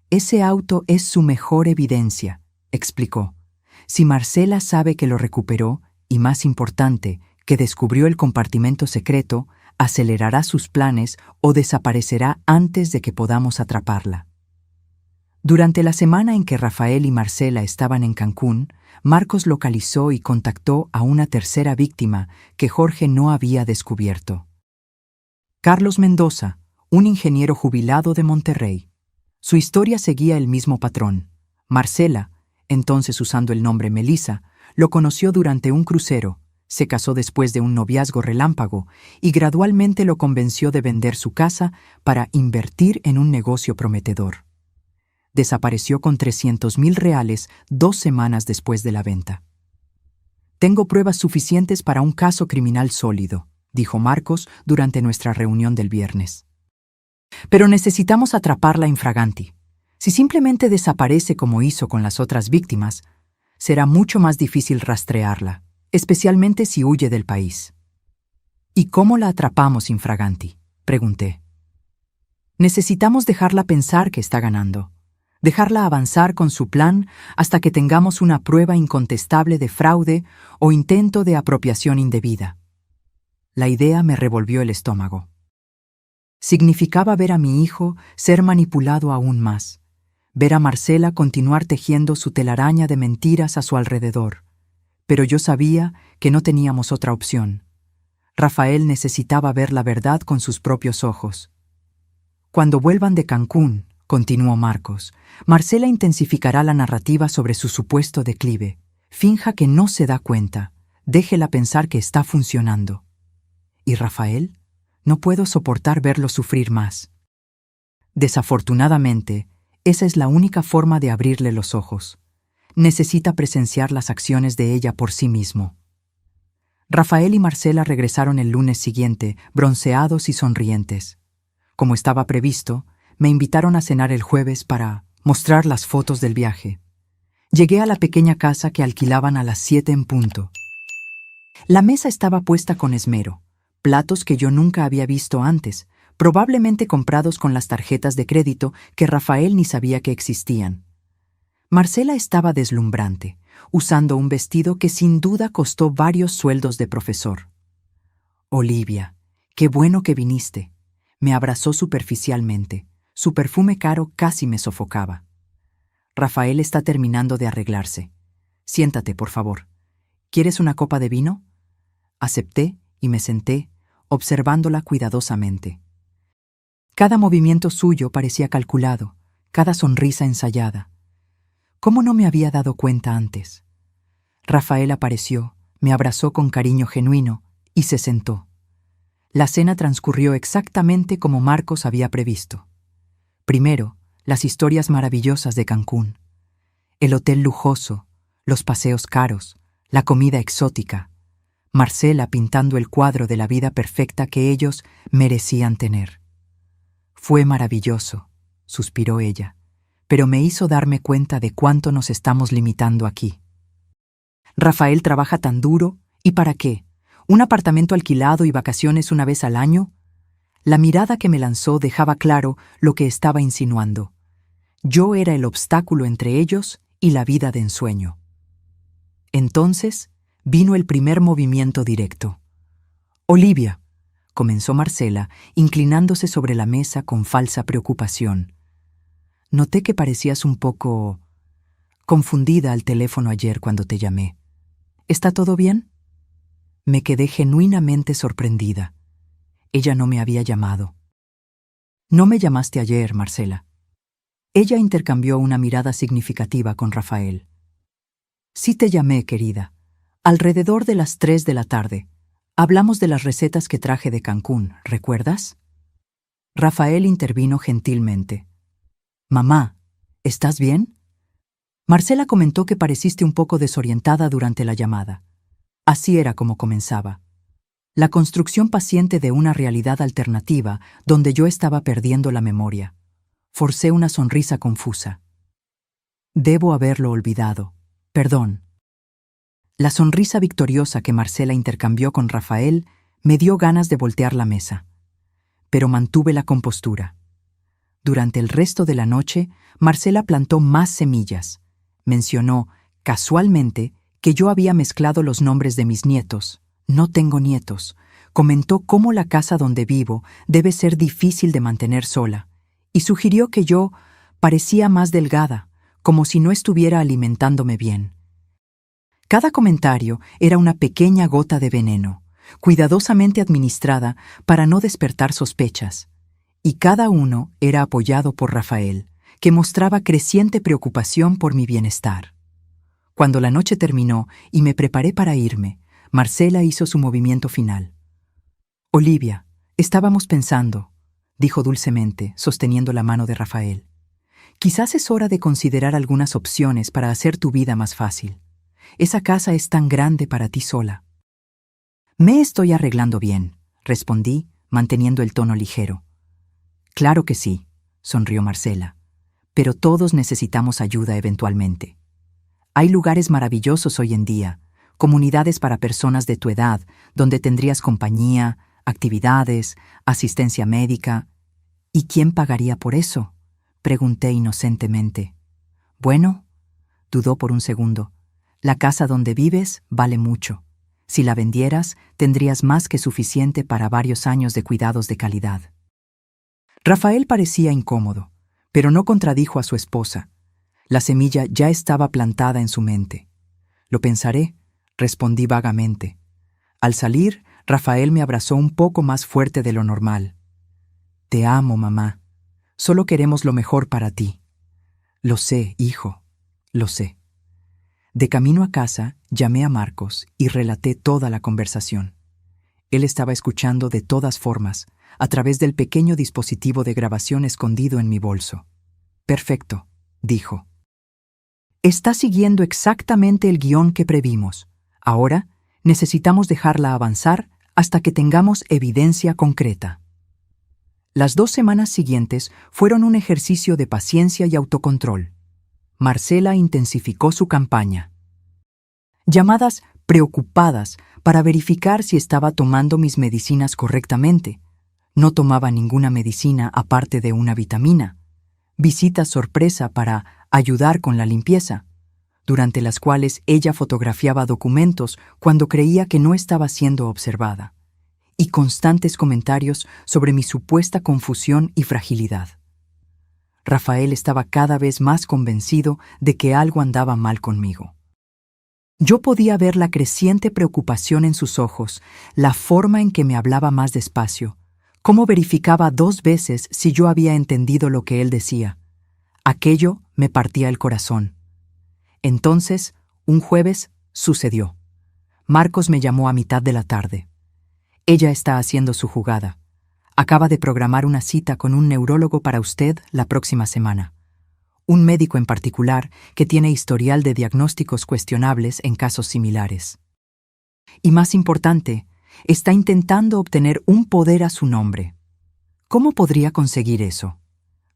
Ese auto es su mejor evidencia, explicó. Si Marcela sabe que lo recuperó, y más importante, que descubrió el compartimento secreto, acelerará sus planes o desaparecerá antes de que podamos atraparla. Durante la semana en que Rafael y Marcela estaban en Cancún, Marcos localizó y contactó a una tercera víctima que Jorge no había descubierto. Carlos Mendoza, un ingeniero jubilado de Monterrey. Su historia seguía el mismo patrón. Marcela, entonces usando el nombre Melissa, lo conoció durante un crucero, se casó después de un noviazgo relámpago y gradualmente lo convenció de vender su casa para invertir en un negocio prometedor. Desapareció con 300,000 reales 2 semanas después de la venta. Tengo pruebas suficientes para un caso criminal sólido, dijo Marcos durante nuestra reunión del viernes. Pero necesitamos atraparla infraganti. Si simplemente desaparece como hizo con las otras víctimas, será mucho más difícil rastrearla, especialmente si huye del país. ¿Y cómo la atrapamos infraganti?, pregunté. Necesitamos dejarla pensar que está ganando, dejarla avanzar con su plan hasta que tengamos una prueba incontestable de fraude o intento de apropiación indebida. La idea me revolvió el estómago. Significaba ver a mi hijo ser manipulado aún más, ver a Marcela continuar tejiendo su telaraña de mentiras a su alrededor. Pero yo sabía que no teníamos otra opción. Rafael necesitaba ver la verdad con sus propios ojos. Cuando vuelvan de Cancún, continuó Marcos, Marcela intensificará la narrativa sobre su supuesto declive. Finja que no se da cuenta. Déjela pensar que está funcionando. ¿Y Rafael? No puedo soportar verlo sufrir más. Desafortunadamente, esa es la única forma de abrirle los ojos. Necesita presenciar las acciones de ella por sí mismo. Rafael y Marcela regresaron el lunes siguiente, bronceados y sonrientes. Como estaba previsto, me invitaron a cenar el jueves para mostrar las fotos del viaje. Llegué a la pequeña casa que alquilaban a las 7 en punto. La mesa estaba puesta con esmero, platos que yo nunca había visto antes, probablemente comprados con las tarjetas de crédito que Rafael ni sabía que existían. Marcela estaba deslumbrante, usando un vestido que sin duda costó varios sueldos de profesor. Olivia, qué bueno que viniste. Me abrazó superficialmente. Su perfume caro casi me sofocaba. Rafael está terminando de arreglarse. Siéntate, por favor. ¿Quieres una copa de vino? Acepté y me senté, observándola cuidadosamente. Cada movimiento suyo parecía calculado, cada sonrisa ensayada. ¿Cómo no me había dado cuenta antes? Rafael apareció, me abrazó con cariño genuino y se sentó. La cena transcurrió exactamente como Marcos había previsto. Primero, las historias maravillosas de Cancún. El hotel lujoso, los paseos caros, la comida exótica. Marcela pintando el cuadro de la vida perfecta que ellos merecían tener. Fue maravilloso, suspiró ella, pero me hizo darme cuenta de cuánto nos estamos limitando aquí. Rafael trabaja tan duro, ¿y para qué? ¿Un apartamento alquilado y vacaciones una vez al año? La mirada que me lanzó dejaba claro lo que estaba insinuando. Yo era el obstáculo entre ellos y la vida de ensueño. Entonces vino el primer movimiento directo. Olivia, comenzó Marcela, inclinándose sobre la mesa con falsa preocupación. Noté que parecías un poco confundida al teléfono ayer cuando te llamé. ¿Está todo bien? Me quedé genuinamente sorprendida. Ella no me había llamado. No me llamaste ayer, Marcela. Ella intercambió una mirada significativa con Rafael. Sí te llamé, querida. Alrededor de las 3 de la tarde. Hablamos de las recetas que traje de Cancún, ¿recuerdas? Rafael intervino gentilmente. Mamá, ¿estás bien? Marcela comentó que pareciste un poco desorientada durante la llamada. Así era como comenzaba. La construcción paciente de una realidad alternativa donde yo estaba perdiendo la memoria. Forcé una sonrisa confusa. Debo haberlo olvidado. Perdón. La sonrisa victoriosa que Marcela intercambió con Rafael me dio ganas de voltear la mesa. Pero mantuve la compostura. Durante el resto de la noche, Marcela plantó más semillas. Mencionó, casualmente, que yo había mezclado los nombres de mis nietos. No tengo nietos. Comentó cómo la casa donde vivo debe ser difícil de mantener sola, y sugirió que yo parecía más delgada, como si no estuviera alimentándome bien. Cada comentario era una pequeña gota de veneno, cuidadosamente administrada para no despertar sospechas, y cada uno era apoyado por Rafael, que mostraba creciente preocupación por mi bienestar. Cuando la noche terminó y me preparé para irme, Marcela hizo su movimiento final. Olivia, estábamos pensando, dijo dulcemente, sosteniendo la mano de Rafael. Quizás es hora de considerar algunas opciones para hacer tu vida más fácil. Esa casa es tan grande para ti sola. Me estoy arreglando bien, respondí, manteniendo el tono ligero. Claro que sí, sonrió Marcela, pero todos necesitamos ayuda eventualmente. Hay lugares maravillosos hoy en día, comunidades para personas de tu edad, donde tendrías compañía, actividades, asistencia médica. ¿Y quién pagaría por eso?, pregunté inocentemente. Bueno, dudó por un segundo. La casa donde vives vale mucho. Si la vendieras, tendrías más que suficiente para varios años de cuidados de calidad. Rafael parecía incómodo, pero no contradijo a su esposa. La semilla ya estaba plantada en su mente. Lo pensaré, respondí vagamente. Al salir, Rafael me abrazó un poco más fuerte de lo normal. Te amo, mamá. Solo queremos lo mejor para ti. Lo sé, hijo, lo sé. De camino a casa, llamé a Marcos y relaté toda la conversación. Él estaba escuchando de todas formas, a través del pequeño dispositivo de grabación escondido en mi bolso. Perfecto, dijo. Está siguiendo exactamente el guión que previmos. Ahora, necesitamos dejarla avanzar hasta que tengamos evidencia concreta. Las 2 semanas siguientes fueron un ejercicio de paciencia y autocontrol. Marcela intensificó su campaña. Llamadas preocupadas para verificar si estaba tomando mis medicinas correctamente. No tomaba ninguna medicina aparte de una vitamina. Visitas sorpresa para ayudar con la limpieza, durante las cuales ella fotografiaba documentos cuando creía que no estaba siendo observada, y constantes comentarios sobre mi supuesta confusión y fragilidad. Rafael estaba cada vez más convencido de que algo andaba mal conmigo. Yo podía ver la creciente preocupación en sus ojos, la forma en que me hablaba más despacio, cómo verificaba 2 veces si yo había entendido lo que él decía. Aquello me partía el corazón. Entonces, un jueves, sucedió. Marcos me llamó a mitad de la tarde. Ella está haciendo su jugada. Acaba de programar una cita con un neurólogo para usted la próxima semana. Un médico en particular que tiene historial de diagnósticos cuestionables en casos similares. Y más importante, está intentando obtener un poder a su nombre. ¿Cómo podría conseguir eso?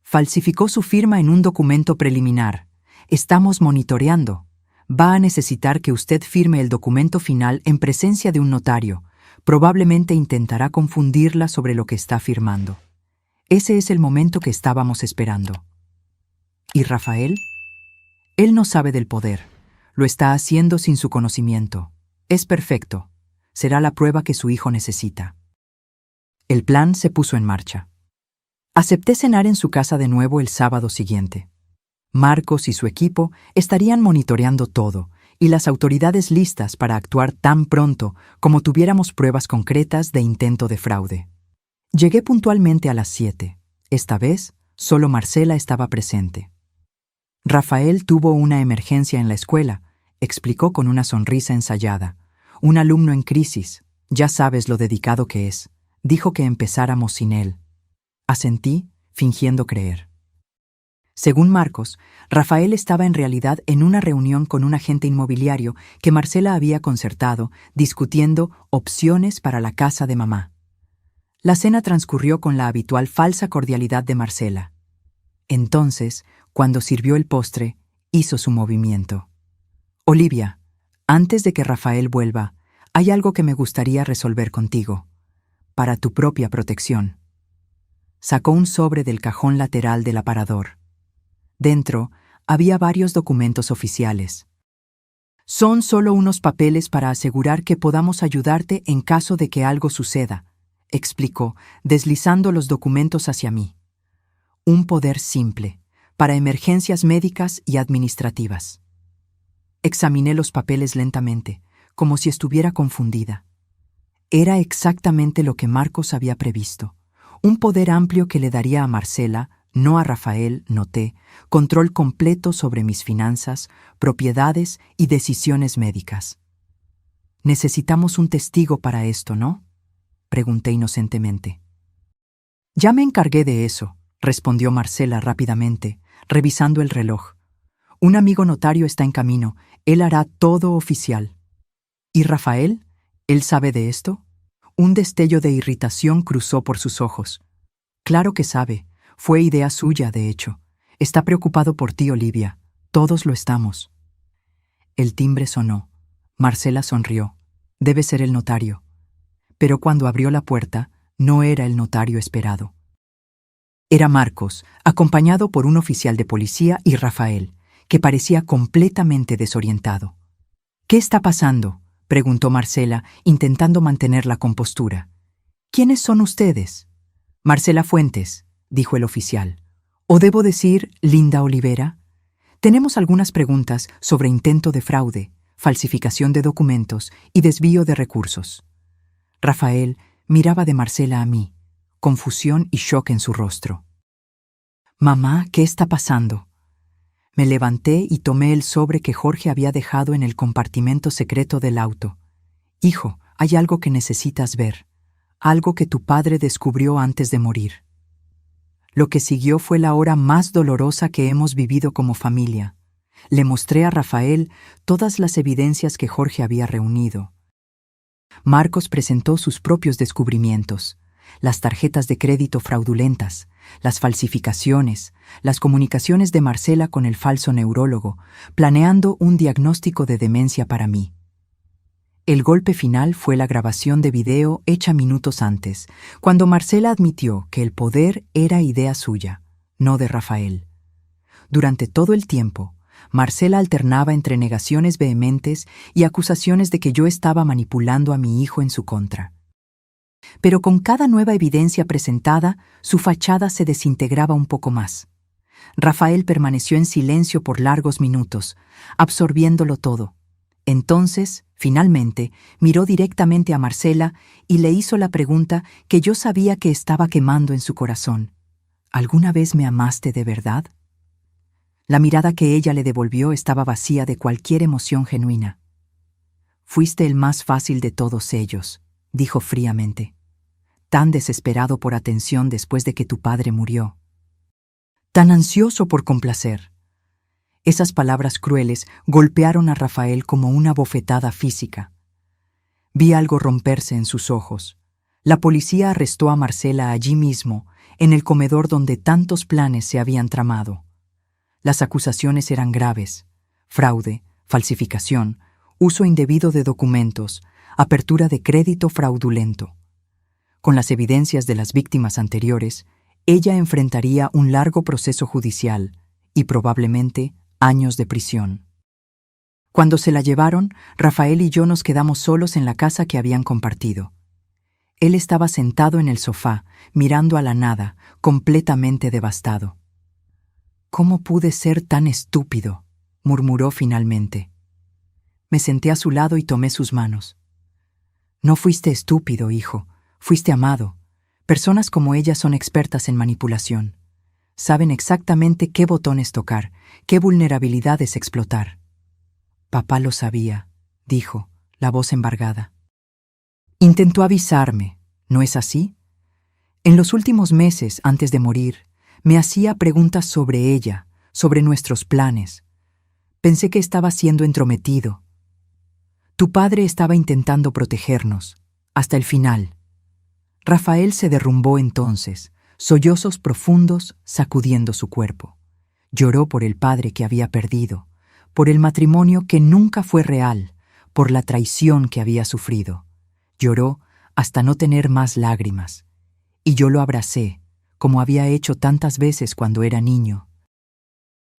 Falsificó su firma en un documento preliminar. Estamos monitoreando. Va a necesitar que usted firme el documento final en presencia de un notario. Probablemente intentará confundirla sobre lo que está firmando. Ese es el momento que estábamos esperando. ¿Y Rafael? Él no sabe del poder. Lo está haciendo sin su conocimiento. Es perfecto. Será la prueba que su hijo necesita. El plan se puso en marcha. Acepté cenar en su casa de nuevo el sábado siguiente. Marcos y su equipo estarían monitoreando todo, y las autoridades listas para actuar tan pronto como tuviéramos pruebas concretas de intento de fraude. Llegué puntualmente a las 7. Esta vez, solo Marcela estaba presente. Rafael tuvo una emergencia en la escuela, explicó con una sonrisa ensayada. Un alumno en crisis, ya sabes lo dedicado que es. Dijo que empezáramos sin él. Asentí, fingiendo creer. Según Marcos, Rafael estaba en realidad en una reunión con un agente inmobiliario que Marcela había concertado, discutiendo opciones para la casa de mamá. La cena transcurrió con la habitual falsa cordialidad de Marcela. Entonces, cuando sirvió el postre, hizo su movimiento. Olivia, antes de que Rafael vuelva, hay algo que me gustaría resolver contigo, para tu propia protección. Sacó un sobre del cajón lateral del aparador. Dentro había varios documentos oficiales. Son solo unos papeles para asegurar que podamos ayudarte en caso de que algo suceda, explicó, deslizando los documentos hacia mí. Un poder simple, para emergencias médicas y administrativas. Examiné los papeles lentamente, como si estuviera confundida. Era exactamente lo que Marcos había previsto. Un poder amplio que le daría a Marcela, no a Rafael, noté, control completo sobre mis finanzas, propiedades y decisiones médicas. Necesitamos un testigo para esto, ¿no? Pregunté inocentemente. Ya me encargué de eso, respondió Marcela rápidamente, revisando el reloj. Un amigo notario está en camino, él hará todo oficial. ¿Y Rafael? ¿Él sabe de esto? Un destello de irritación cruzó por sus ojos. Claro que sabe. Fue idea suya, de hecho. Está preocupado por ti, Olivia. Todos lo estamos. El timbre sonó. Marcela sonrió. Debe ser el notario. Pero cuando abrió la puerta, no era el notario esperado. Era Marcos, acompañado por un oficial de policía y Rafael, que parecía completamente desorientado. ¿Qué está pasando?, preguntó Marcela, intentando mantener la compostura. ¿Quiénes son ustedes? Marcela Fuentes, dijo el oficial. ¿O debo decir Linda Olivera? Tenemos algunas preguntas sobre intento de fraude, falsificación de documentos y desvío de recursos. Rafael miraba de Marcela a mí, confusión y shock en su rostro. Mamá, ¿qué está pasando? Me levanté y tomé el sobre que Jorge había dejado en el compartimento secreto del auto. Hijo, hay algo que necesitas ver, algo que tu padre descubrió antes de morir. Lo que siguió fue la hora más dolorosa que hemos vivido como familia. Le mostré a Rafael todas las evidencias que Jorge había reunido. Marcos presentó sus propios descubrimientos, las tarjetas de crédito fraudulentas, las falsificaciones, las comunicaciones de Marcela con el falso neurólogo, planeando un diagnóstico de demencia para mí. El golpe final fue la grabación de video hecha minutos antes, cuando Marcela admitió que el poder era idea suya, no de Rafael. Durante todo el tiempo, Marcela alternaba entre negaciones vehementes y acusaciones de que yo estaba manipulando a mi hijo en su contra. Pero con cada nueva evidencia presentada, su fachada se desintegraba un poco más. Rafael permaneció en silencio por largos minutos, absorbiéndolo todo. Entonces, finalmente, miró directamente a Marcela y le hizo la pregunta que yo sabía que estaba quemando en su corazón. ¿Alguna vez me amaste de verdad? La mirada que ella le devolvió estaba vacía de cualquier emoción genuina. Fuiste el más fácil de todos ellos, dijo fríamente. Tan desesperado por atención después de que tu padre murió. Tan ansioso por complacer. Esas palabras crueles golpearon a Rafael como una bofetada física. Vi algo romperse en sus ojos. La policía arrestó a Marcela allí mismo, en el comedor donde tantos planes se habían tramado. Las acusaciones eran graves: fraude, falsificación, uso indebido de documentos, apertura de crédito fraudulento. Con las evidencias de las víctimas anteriores, ella enfrentaría un largo proceso judicial y probablemente años de prisión. Cuando se la llevaron, Rafael y yo nos quedamos solos en la casa que habían compartido. Él estaba sentado en el sofá, mirando a la nada, completamente devastado. «¿Cómo pude ser tan estúpido?», murmuró finalmente. Me senté a su lado y tomé sus manos. «No fuiste estúpido, hijo, fuiste amado. Personas como ella son expertas en manipulación. Saben exactamente qué botones tocar, qué vulnerabilidades explotar». «Papá lo sabía», dijo, la voz embargada. «Intentó avisarme, ¿no es así? En los últimos meses, antes de morir, me hacía preguntas sobre ella, sobre nuestros planes. Pensé que estaba siendo entrometido. Tu padre estaba intentando protegernos, hasta el final». Rafael se derrumbó entonces, sollozos profundos sacudiendo su cuerpo. Lloró por el padre que había perdido, por el matrimonio que nunca fue real, por la traición que había sufrido. Lloró hasta no tener más lágrimas. Y yo lo abracé, como había hecho tantas veces cuando era niño.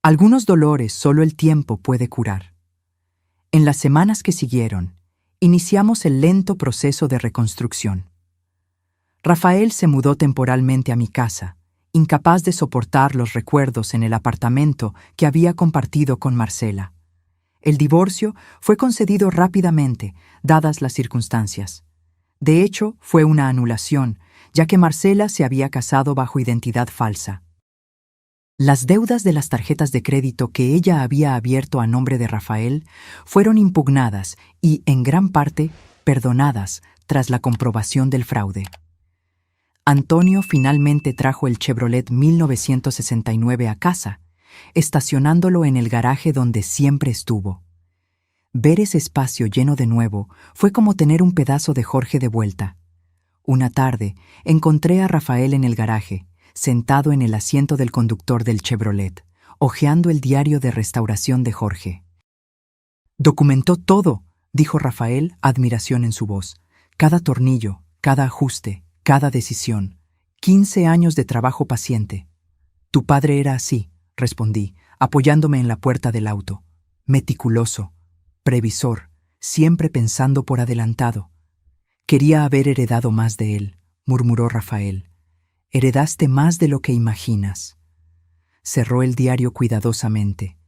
Algunos dolores solo el tiempo puede curar. En las semanas que siguieron, iniciamos el lento proceso de reconstrucción. Rafael se mudó temporalmente a mi casa, incapaz de soportar los recuerdos en el apartamento que había compartido con Marcela. El divorcio fue concedido rápidamente, dadas las circunstancias. De hecho, fue una anulación, ya que Marcela se había casado bajo identidad falsa. Las deudas de las tarjetas de crédito que ella había abierto a nombre de Rafael fueron impugnadas y, en gran parte, perdonadas tras la comprobación del fraude. Antonio finalmente trajo el Chevrolet 1969 a casa, estacionándolo en el garaje donde siempre estuvo. Ver ese espacio lleno de nuevo fue como tener un pedazo de Jorge de vuelta. Una tarde, encontré a Rafael en el garaje, sentado en el asiento del conductor del Chevrolet, hojeando el diario de restauración de Jorge. «Documentó todo», dijo Rafael, admiración en su voz. «Cada tornillo, cada ajuste, cada decisión. 15 años de trabajo paciente». «Tu padre era así», respondí, apoyándome en la puerta del auto. «Meticuloso, previsor, siempre pensando por adelantado». «Quería haber heredado más de él», murmuró Rafael. «Heredaste más de lo que imaginas». Cerró el diario cuidadosamente.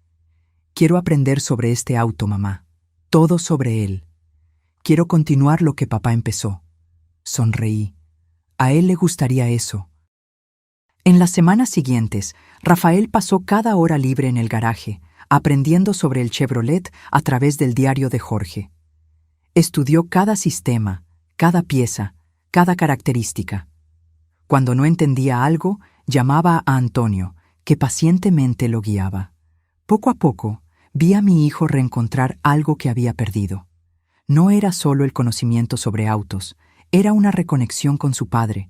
«Quiero aprender sobre este auto, mamá. Todo sobre él. Quiero continuar lo que papá empezó». Sonreí. A él le gustaría eso. En las semanas siguientes, Rafael pasó cada hora libre en el garaje, aprendiendo sobre el Chevrolet a través del diario de Jorge. Estudió cada sistema, cada pieza, cada característica. Cuando no entendía algo, llamaba a Antonio, que pacientemente lo guiaba. Poco a poco, vi a mi hijo reencontrar algo que había perdido. No era solo el conocimiento sobre autos, era una reconexión con su padre,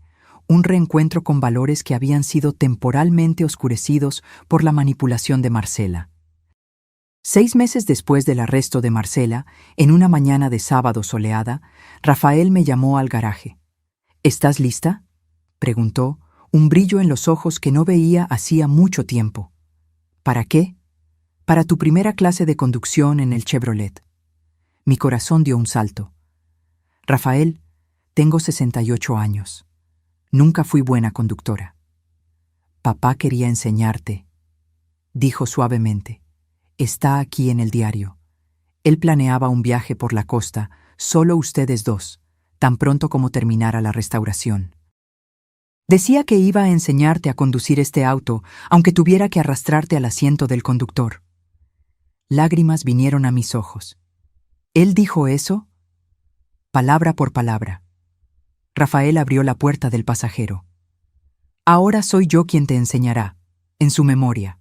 un reencuentro con valores que habían sido temporalmente oscurecidos por la manipulación de Marcela. 6 meses después del arresto de Marcela, en una mañana de sábado soleada, Rafael me llamó al garaje. ¿Estás lista?, preguntó, un brillo en los ojos que no veía hacía mucho tiempo. ¿Para qué? Para tu primera clase de conducción en el Chevrolet. Mi corazón dio un salto. Rafael, tengo 68 años. Nunca fui buena conductora. Papá quería enseñarte, dijo suavemente. Está aquí en el diario. Él planeaba un viaje por la costa, solo ustedes dos, tan pronto como terminara la restauración. Decía que iba a enseñarte a conducir este auto, aunque tuviera que arrastrarte al asiento del conductor. Lágrimas vinieron a mis ojos. ¿Él dijo eso? Palabra por palabra. Rafael abrió la puerta del pasajero. Ahora soy yo quien te enseñará, en su memoria.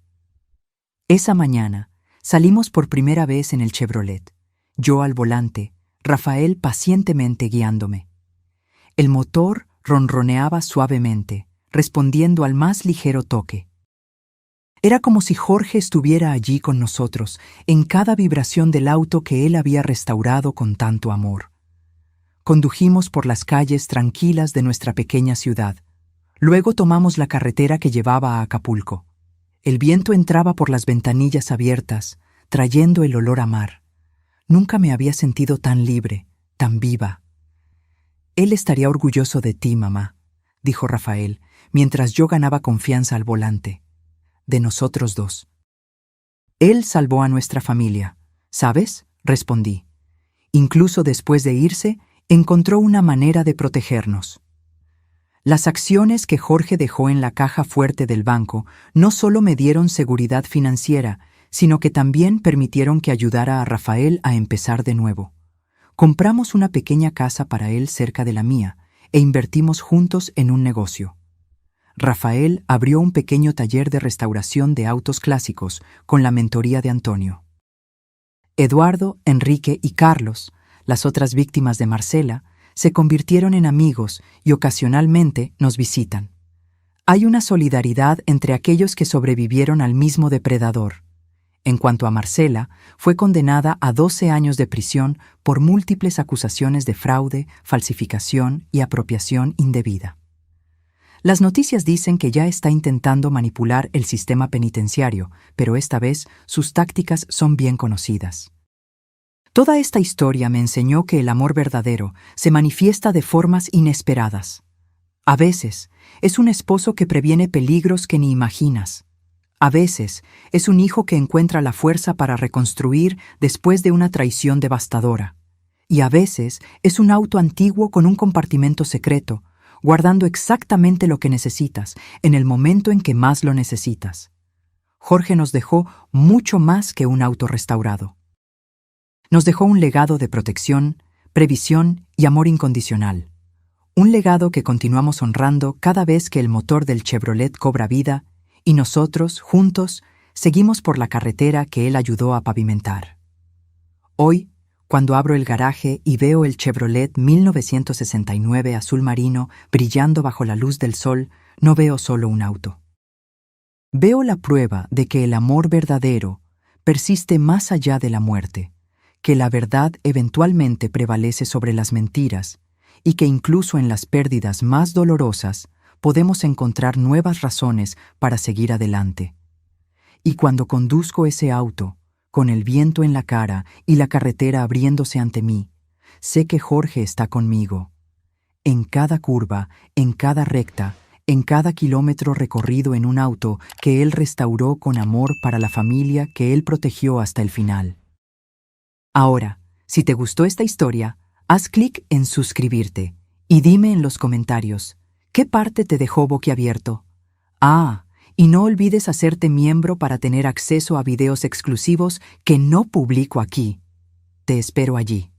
Esa mañana, salimos por primera vez en el Chevrolet, yo al volante, Rafael pacientemente guiándome. El motor ronroneaba suavemente, respondiendo al más ligero toque. Era como si Jorge estuviera allí con nosotros, en cada vibración del auto que él había restaurado con tanto amor. Condujimos por las calles tranquilas de nuestra pequeña ciudad. Luego tomamos la carretera que llevaba a Acapulco. El viento entraba por las ventanillas abiertas, trayendo el olor a mar. Nunca me había sentido tan libre, tan viva. Él estaría orgulloso de ti, mamá, dijo Rafael, mientras yo ganaba confianza al volante. De nosotros dos. Él salvó a nuestra familia, ¿sabes?, respondí. Incluso después de irse, encontró una manera de protegernos. Las acciones que Jorge dejó en la caja fuerte del banco no solo me dieron seguridad financiera, sino que también permitieron que ayudara a Rafael a empezar de nuevo. Compramos una pequeña casa para él cerca de la mía e invertimos juntos en un negocio. Rafael abrió un pequeño taller de restauración de autos clásicos con la mentoría de Antonio. Eduardo, Enrique y Carlos, las otras víctimas de Marcela, se convirtieron en amigos y ocasionalmente nos visitan. Hay una solidaridad entre aquellos que sobrevivieron al mismo depredador. En cuanto a Marcela, fue condenada a 12 años de prisión por múltiples acusaciones de fraude, falsificación y apropiación indebida. Las noticias dicen que ya está intentando manipular el sistema penitenciario, pero esta vez sus tácticas son bien conocidas. Toda esta historia me enseñó que el amor verdadero se manifiesta de formas inesperadas. A veces, es un esposo que previene peligros que ni imaginas. A veces, es un hijo que encuentra la fuerza para reconstruir después de una traición devastadora. Y a veces, es un auto antiguo con un compartimento secreto, guardando exactamente lo que necesitas, en el momento en que más lo necesitas. Jorge nos dejó mucho más que un auto restaurado. Nos dejó un legado de protección, previsión y amor incondicional. Un legado que continuamos honrando cada vez que el motor del Chevrolet cobra vida y nosotros, juntos, seguimos por la carretera que él ayudó a pavimentar. Hoy, cuando abro el garaje y veo el Chevrolet 1969 azul marino brillando bajo la luz del sol, no veo solo un auto. Veo la prueba de que el amor verdadero persiste más allá de la muerte, que la verdad eventualmente prevalece sobre las mentiras y que incluso en las pérdidas más dolorosas podemos encontrar nuevas razones para seguir adelante. Y cuando conduzco ese auto, con el viento en la cara y la carretera abriéndose ante mí, sé que Jorge está conmigo. En cada curva, en cada recta, en cada kilómetro recorrido en un auto que él restauró con amor para la familia que él protegió hasta el final. Ahora, si te gustó esta historia, haz clic en suscribirte y dime en los comentarios, ¿qué parte te dejó boquiabierto? Y no olvides hacerte miembro para tener acceso a videos exclusivos que no publico aquí. Te espero allí.